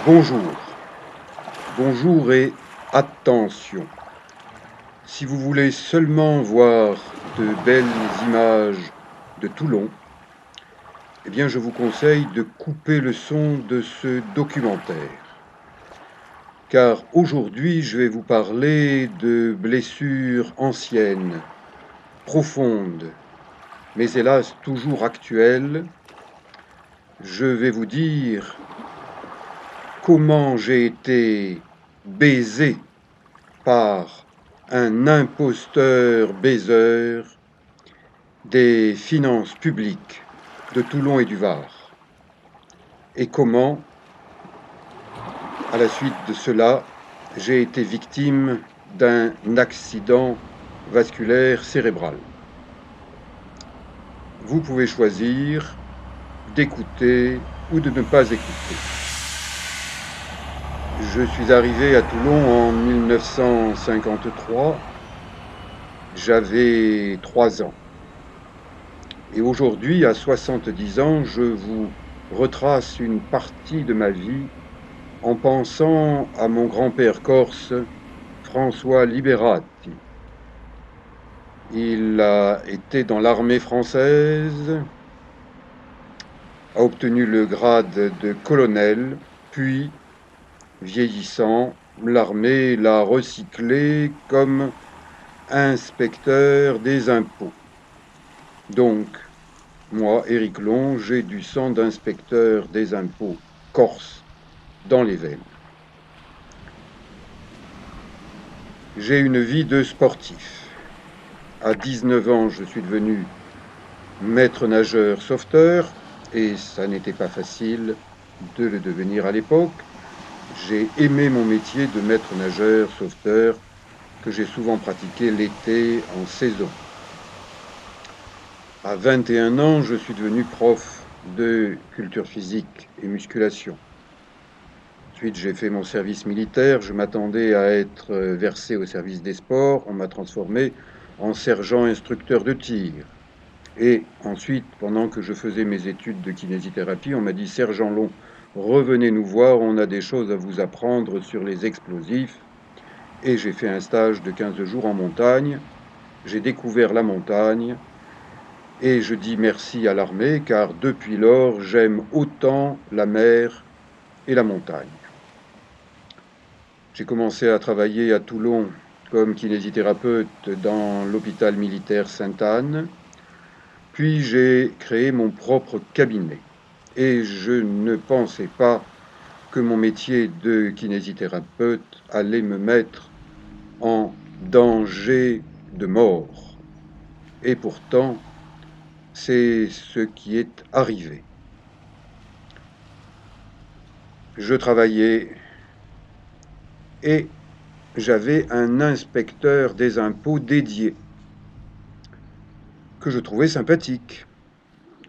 Bonjour, bonjour et attention. Si vous voulez seulement voir de belles images de Toulon, eh bien je vous conseille de couper le son de ce documentaire. Car aujourd'hui je vais vous parler de blessures anciennes, profondes, mais hélas toujours actuelles. Je vais vous dire comment j'ai été baisé par un imposteur baiseur des finances publiques de Toulon et du Var. Et comment, à la suite de cela, j'ai été victime d'un accident vasculaire cérébral. Vous pouvez choisir d'écouter ou de ne pas écouter. Je suis arrivé à Toulon en 1953. J'avais 3 ans. Et aujourd'hui, à 70 ans, je vous retrace une partie de ma vie en pensant à mon grand-père corse, François Liberati. Il a été dans l'armée française, a obtenu le grade de colonel, puis, vieillissant, l'armée l'a recyclé comme inspecteur des impôts. Donc, moi, Éric Long, j'ai du sang d'inspecteur des impôts corse dans les veines. J'ai une vie de sportif. À 19 ans, je suis devenu maître nageur sauveteur, et ça n'était pas facile de le devenir à l'époque. J'ai aimé mon métier de maître nageur sauveteur, que j'ai souvent pratiqué l'été en saison. À 21 ans, je suis devenu prof de culture physique et musculation. Ensuite, j'ai fait mon service militaire. Je m'attendais à être versé au service des sports. On m'a transformé en sergent instructeur de tir. Et ensuite, pendant que je faisais mes études de kinésithérapie, on m'a dit: Sergent Long, revenez nous voir, on a des choses à vous apprendre sur les explosifs. Et j'ai fait un stage de 15 jours en montagne. J'ai découvert la montagne. Et je dis merci à l'armée, car depuis lors, j'aime autant la mer et la montagne. J'ai commencé à travailler à Toulon comme kinésithérapeute dans l'hôpital militaire Sainte-Anne. Puis j'ai créé mon propre cabinet. Et je ne pensais pas que mon métier de kinésithérapeute allait me mettre en danger de mort. Et pourtant, c'est ce qui est arrivé. Je travaillais et j'avais un inspecteur des impôts dédié que je trouvais sympathique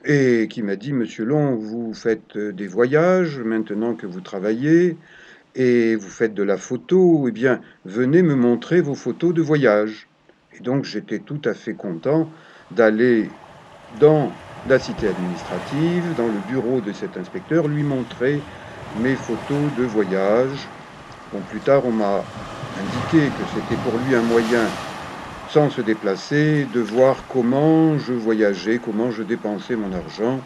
et qui m'a dit: Monsieur Long, vous faites des voyages maintenant que vous travaillez et vous faites de la photo, eh bien, venez me montrer vos photos de voyage. Et donc, j'étais tout à fait content d'aller dans la cité administrative, dans le bureau de cet inspecteur, lui montrer mes photos de voyage. Bon, plus tard, on m'a indiqué que c'était pour lui un moyen, sans se déplacer, de voir comment je voyageais, comment je dépensais mon argent.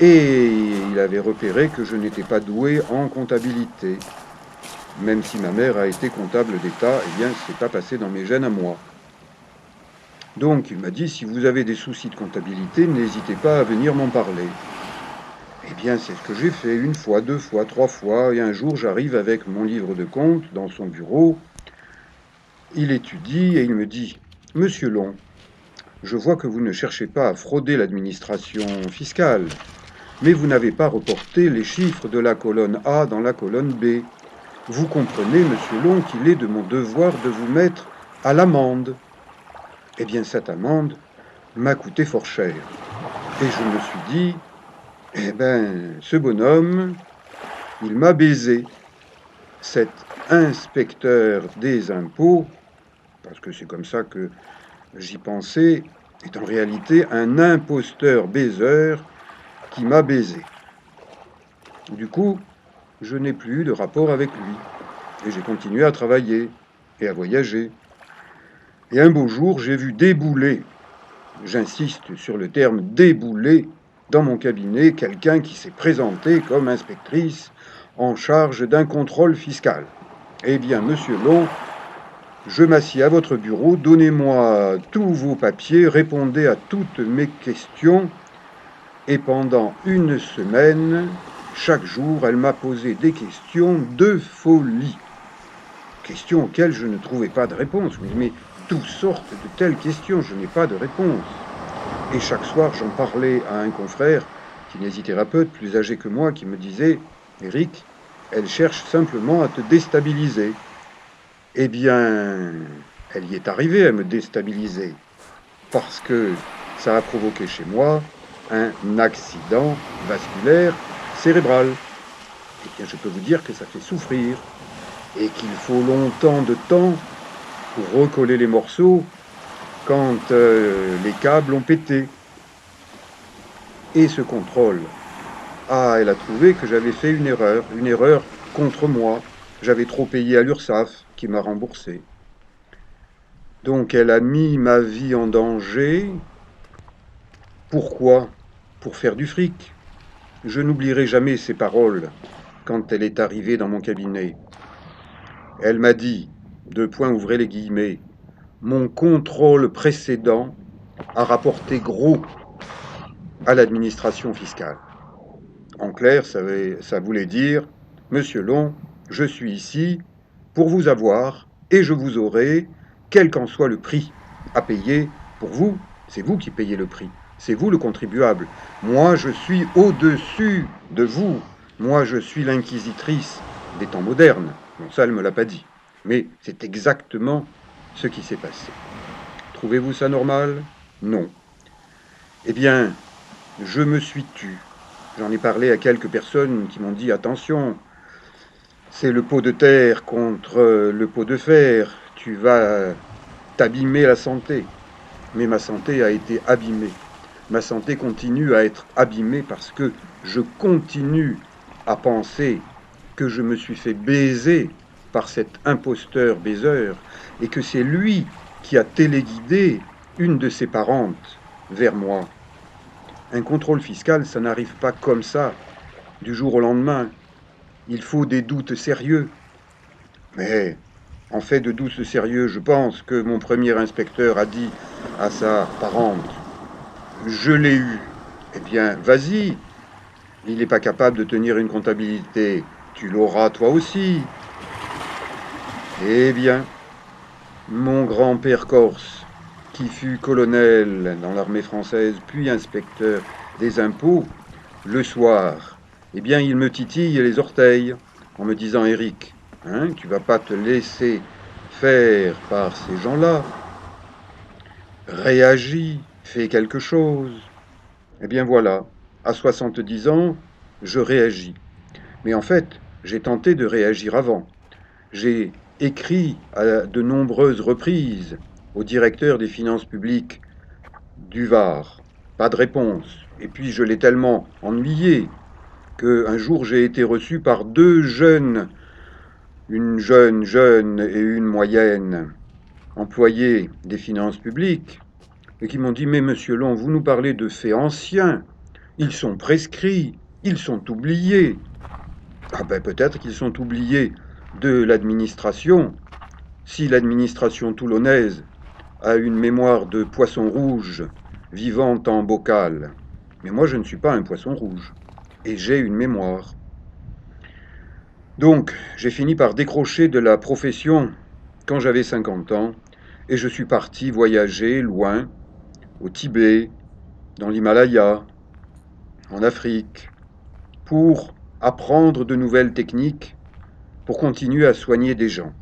Et il avait repéré que je n'étais pas doué en comptabilité. Même si ma mère a été comptable d'État, eh bien, c'est pas passé dans mes gènes à moi. Donc, il m'a dit: si vous avez des soucis de comptabilité, n'hésitez pas à venir m'en parler. Eh bien, c'est ce que j'ai fait 1 fois, 2 fois, 3 fois, et un jour, j'arrive avec mon livre de compte dans son bureau. Il étudie et il me dit: Monsieur Long, je vois que vous ne cherchez pas à frauder l'administration fiscale, mais vous n'avez pas reporté les chiffres de la colonne A dans la colonne B. Vous comprenez, monsieur Long, qu'il est de mon devoir de vous mettre à l'amende. Eh bien, cette amende m'a coûté fort cher. Et je me suis dit: eh ben, ce bonhomme, il m'a baisé. Cet inspecteur des impôts, parce que c'est comme ça que j'y pensais, est en réalité un imposteur baiseur qui m'a baisé. Du coup, je n'ai plus eu de rapport avec lui. Et j'ai continué à travailler et à voyager. Et un beau jour, j'ai vu débouler, j'insiste sur le terme débouler, dans mon cabinet, quelqu'un qui s'est présenté comme inspectrice en charge d'un contrôle fiscal. Eh bien, monsieur Long, je m'assieds à votre bureau, donnez-moi tous vos papiers, répondez à toutes mes questions. Et pendant une semaine, chaque jour, elle m'a posé des questions de folie. Questions auxquelles je ne trouvais pas de réponse. Mais d'où sortent de telles questions? Je n'ai pas de réponse. Et chaque soir, j'en parlais à un confrère, kinésithérapeute, plus âgé que moi, qui me disait, Eric, elle cherche simplement à te déstabiliser. Eh bien, elle y est arrivée à me déstabiliser, parce que ça a provoqué chez moi un accident vasculaire cérébral. Eh bien, je peux vous dire que ça fait souffrir, et qu'il faut longtemps de temps pour recoller les morceaux quand les câbles ont pété. Et ce contrôle, elle a trouvé que j'avais fait une erreur contre moi. J'avais trop payé à l'URSSAF, qui m'a remboursé. Donc elle a mis ma vie en danger. Pourquoi? Pour faire du fric. Je n'oublierai jamais ces paroles quand elle est arrivée dans mon cabinet. Elle m'a dit, deux points ouvrez les guillemets, mon contrôle précédent a rapporté gros à l'administration fiscale. En clair, ça voulait dire, Monsieur Long, je suis ici pour vous avoir et je vous aurai, quel qu'en soit le prix à payer pour vous. C'est vous qui payez le prix. C'est vous le contribuable. Moi, je suis au-dessus de vous. Moi, je suis l'inquisitrice des temps modernes. Bon, ça, elle ne me l'a pas dit. Mais c'est exactement ce qui s'est passé. Trouvez-vous ça normal? Non. Eh bien, je me suis tu. J'en ai parlé à quelques personnes qui m'ont dit attention, c'est le pot de terre contre le pot de fer, tu vas t'abîmer la santé. Mais ma santé a été abîmée. Ma santé continue à être abîmée parce que je continue à penser que je me suis fait baiser par cet imposteur baiseur et que c'est lui qui a téléguidé une de ses parentes vers moi. Un contrôle fiscal, ça n'arrive pas comme ça, du jour au lendemain. Il faut des doutes sérieux. Mais en fait de doutes sérieux, je pense que mon premier inspecteur a dit à sa parente, je l'ai eu. Eh bien, vas-y. Il n'est pas capable de tenir une comptabilité. Tu l'auras toi aussi. Eh bien, mon grand-père corse, qui fut colonel dans l'armée française, puis inspecteur des impôts, le soir, eh bien, il me titille les orteils en me disant, Eric, hein, tu vas pas te laisser faire par ces gens-là. Réagis, fais quelque chose. Eh bien voilà, à 70 ans, je réagis. Mais en fait, j'ai tenté de réagir avant. J'ai écrit à de nombreuses reprises au directeur des finances publiques du Var. Pas de réponse. Et puis je l'ai tellement ennuyé qu'un jour j'ai été reçu par deux jeunes, une jeune et une moyenne, employés des finances publiques, et qui m'ont dit, mais monsieur Long, vous nous parlez de faits anciens, ils sont prescrits, ils sont oubliés. Ah ben peut-être qu'ils sont oubliés de l'administration. Si l'administration toulonnaise a une mémoire de poisson rouge vivant en bocal, mais moi je ne suis pas un poisson rouge, et j'ai une mémoire. Donc j'ai fini par décrocher de la profession quand j'avais 50 ans, et je suis parti voyager loin, au Tibet, dans l'Himalaya, en Afrique, pour apprendre de nouvelles techniques, pour continuer à soigner des gens.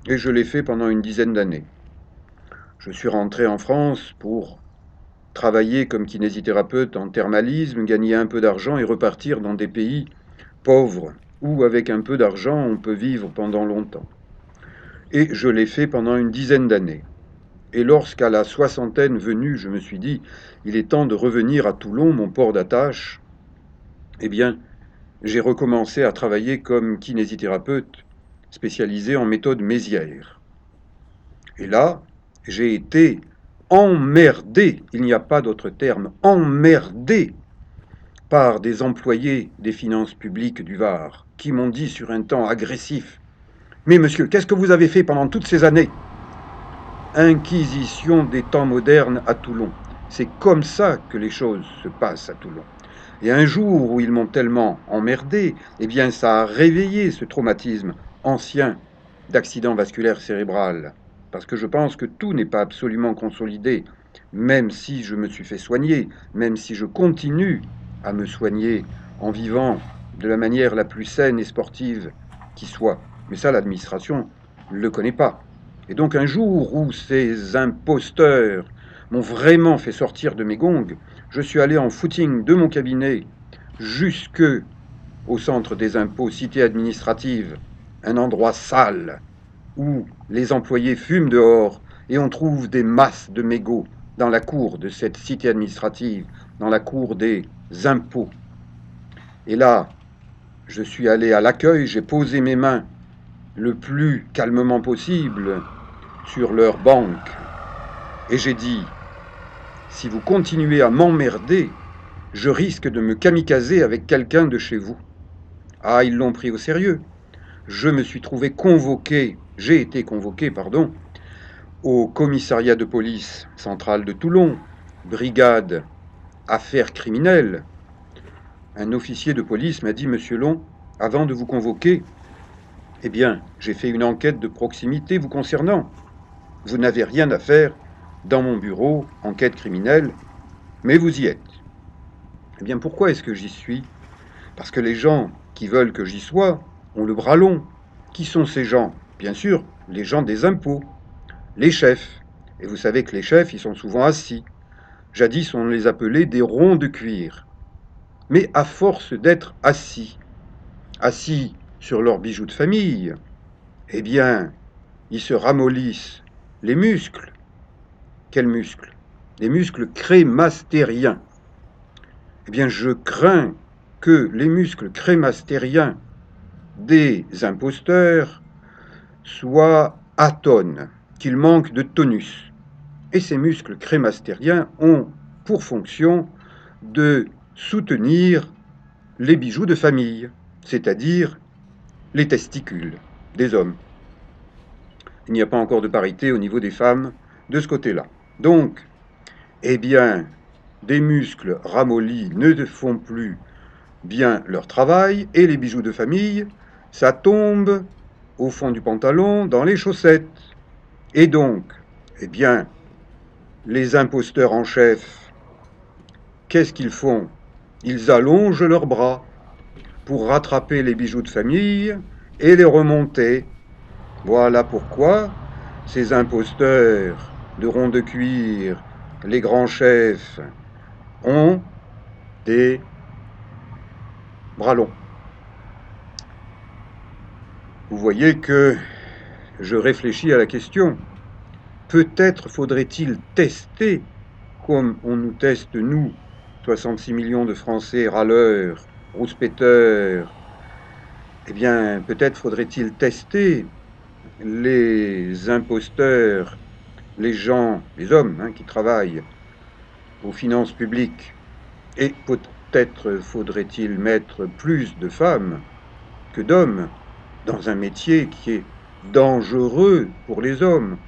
Et je l'ai fait pendant une dizaine d'années. Je suis rentré en France pour travailler comme kinésithérapeute en thermalisme, gagner un peu d'argent et repartir dans des pays pauvres où avec un peu d'argent on peut vivre pendant longtemps. Et je l'ai fait pendant une dizaine d'années. Et lorsqu'à la soixantaine venue, je me suis dit, il est temps de revenir à Toulon, mon port d'attache, eh bien, j'ai recommencé à travailler comme kinésithérapeute spécialisé en méthode Mézières. Et là, j'ai été emmerdé, il n'y a pas d'autre terme, emmerdé par des employés des finances publiques du Var qui m'ont dit sur un ton agressif: Mais monsieur, qu'est-ce que vous avez fait pendant toutes ces années? Inquisition des temps modernes à Toulon. C'est comme ça que les choses se passent à Toulon. Et un jour où ils m'ont tellement emmerdé, eh bien ça a réveillé ce traumatisme ancien d'accident vasculaire cérébral. Parce que je pense que tout n'est pas absolument consolidé, même si je me suis fait soigner, même si je continue à me soigner en vivant de la manière la plus saine et sportive qui soit. Mais ça, l'administration ne le connaît pas. Et donc un jour où ces imposteurs m'ont vraiment fait sortir de mes gonds, je suis allé en footing de mon cabinet jusque au centre des impôts, cité administrative, un endroit sale où les employés fument dehors et on trouve des masses de mégots dans la cour de cette cité administrative, dans la cour des impôts. Et là, je suis allé à l'accueil, j'ai posé mes mains le plus calmement possible sur leur banque et j'ai dit: si vous continuez à m'emmerder, je risque de me kamikazer avec quelqu'un de chez vous. Ah, ils l'ont pris au sérieux. Je me suis trouvé convoqué, j'ai été convoqué, pardon, au commissariat de police centrale de Toulon, brigade affaires criminelles. Un officier de police m'a dit: Monsieur Long, avant de vous convoquer, eh bien, j'ai fait une enquête de proximité vous concernant. Vous n'avez rien à faire dans mon bureau, enquête criminelle, mais vous y êtes. Eh bien, pourquoi est-ce que j'y suis? Parce que les gens qui veulent que j'y sois ont le bras long. Qui sont ces gens? Bien sûr, les gens des impôts, les chefs. Et vous savez que les chefs, ils sont souvent assis. Jadis, on les appelait des ronds de cuir. Mais à force d'être assis sur leurs bijoux de famille, eh bien, ils se ramollissent les muscles. Quels muscles? Les muscles crémastériens. Eh bien, je crains que les muscles crémastériens des imposteurs soient atones, qu'ils manquent de tonus. Et ces muscles crémastériens ont pour fonction de soutenir les bijoux de famille, c'est-à-dire les testicules des hommes. Il n'y a pas encore de parité au niveau des femmes de ce côté-là. Donc, eh bien, des muscles ramollis ne font plus bien leur travail et les bijoux de famille, ça tombe au fond du pantalon, dans les chaussettes. Et donc, eh bien, les imposteurs en chef, qu'est-ce qu'ils font? Ils allongent leurs bras pour rattraper les bijoux de famille et les remonter. Voilà pourquoi ces imposteurs de ronds de cuir, les grands chefs, ont des bras longs. Vous voyez que je réfléchis à la question. Peut-être faudrait-il tester, comme on nous teste, nous, 66 millions de Français râleurs, rouspéteurs, eh bien, peut-être faudrait-il tester les imposteurs, les gens, les hommes qui travaillent aux finances publiques. Et peut-être faudrait-il mettre plus de femmes que d'hommes dans un métier qui est dangereux pour les hommes.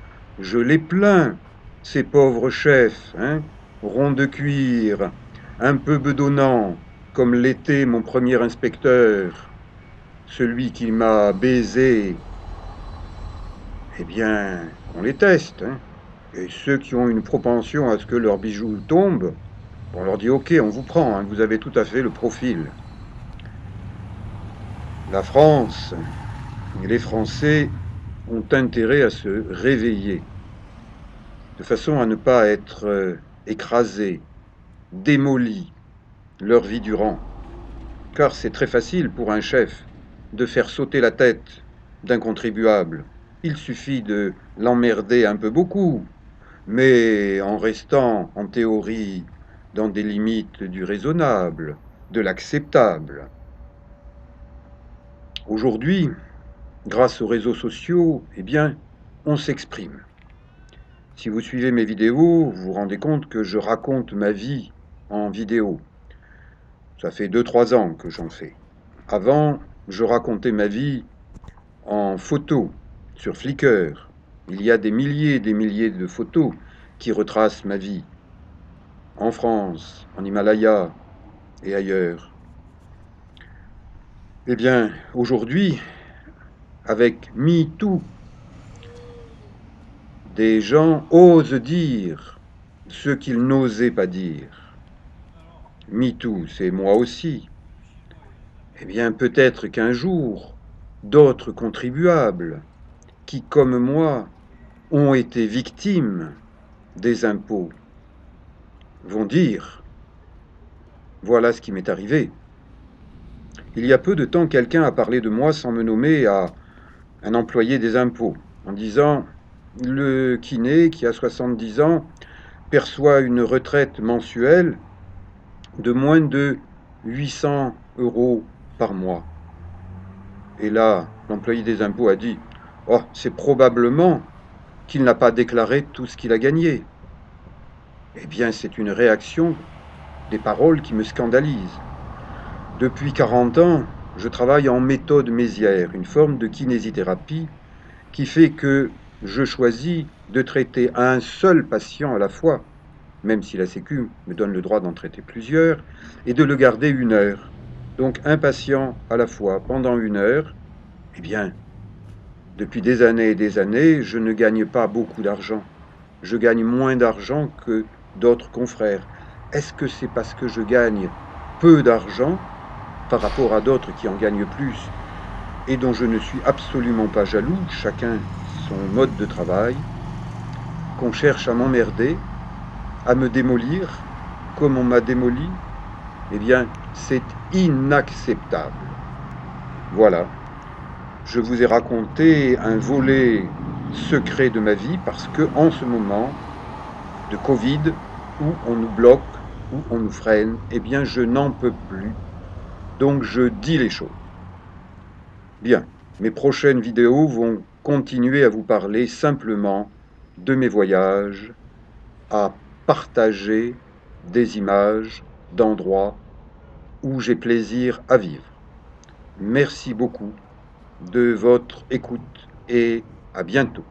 Je les plains, ces pauvres chefs, ronds de cuir, un peu bedonnants, comme l'était mon premier inspecteur, celui qui m'a baisé. Eh bien, on les teste. Et ceux qui ont une propension à ce que leurs bijoux tombent, on leur dit: ok, on vous prend, vous avez tout à fait le profil. La France et les Français ont intérêt à se réveiller, de façon à ne pas être écrasés, démolis leur vie durant. Car c'est très facile pour un chef de faire sauter la tête d'un contribuable. Il suffit de l'emmerder un peu beaucoup, mais en restant en théorie dans des limites du raisonnable, de l'acceptable. Aujourd'hui, grâce aux réseaux sociaux, eh bien, on s'exprime. Si vous suivez mes vidéos, vous vous rendez compte que je raconte ma vie en vidéo. Ça fait 2-3 ans que j'en fais. Avant, je racontais ma vie en photo sur Flickr. Il y a des milliers et des milliers de photos qui retracent ma vie en France, en Himalaya et ailleurs. Eh bien, aujourd'hui, avec MeToo, des gens osent dire ce qu'ils n'osaient pas dire. MeToo, c'est moi aussi. Eh bien, peut-être qu'un jour, d'autres contribuables qui, comme moi, ont été victimes des impôts vont dire, voilà ce qui m'est arrivé. Il y a peu de temps, quelqu'un a parlé de moi sans me nommer à un employé des impôts, en disant, le kiné qui a 70 ans perçoit une retraite mensuelle de moins de 800 euros par mois. Et là, l'employé des impôts a dit, oh, c'est probablement qu'il n'a pas déclaré tout ce qu'il a gagné. Eh bien, c'est une réaction des paroles qui me scandalisent. Depuis 40 ans, je travaille en méthode Mézières, une forme de kinésithérapie qui fait que je choisis de traiter un seul patient à la fois, même si la Sécu me donne le droit d'en traiter plusieurs, et de le garder 1 heure. Donc un patient à la fois pendant 1 heure. Eh bien, depuis des années et des années, je ne gagne pas beaucoup d'argent. Je gagne moins d'argent que d'autres confrères. Est-ce que c'est parce que je gagne peu d'argent par rapport à d'autres qui en gagnent plus et dont je ne suis absolument pas jaloux, chacun son mode de travail, qu'on cherche à m'emmerder, à me démolir, comme on m'a démoli? Eh bien, c'est inacceptable. Voilà, je vous ai raconté un volet secret de ma vie parce que en ce moment de Covid, où on nous bloque, où on nous freine, eh bien, je n'en peux plus. Donc, je dis les choses. Bien, mes prochaines vidéos vont continuer à vous parler simplement de mes voyages, à partager des images d'endroits où j'ai plaisir à vivre. Merci beaucoup de votre écoute et à bientôt.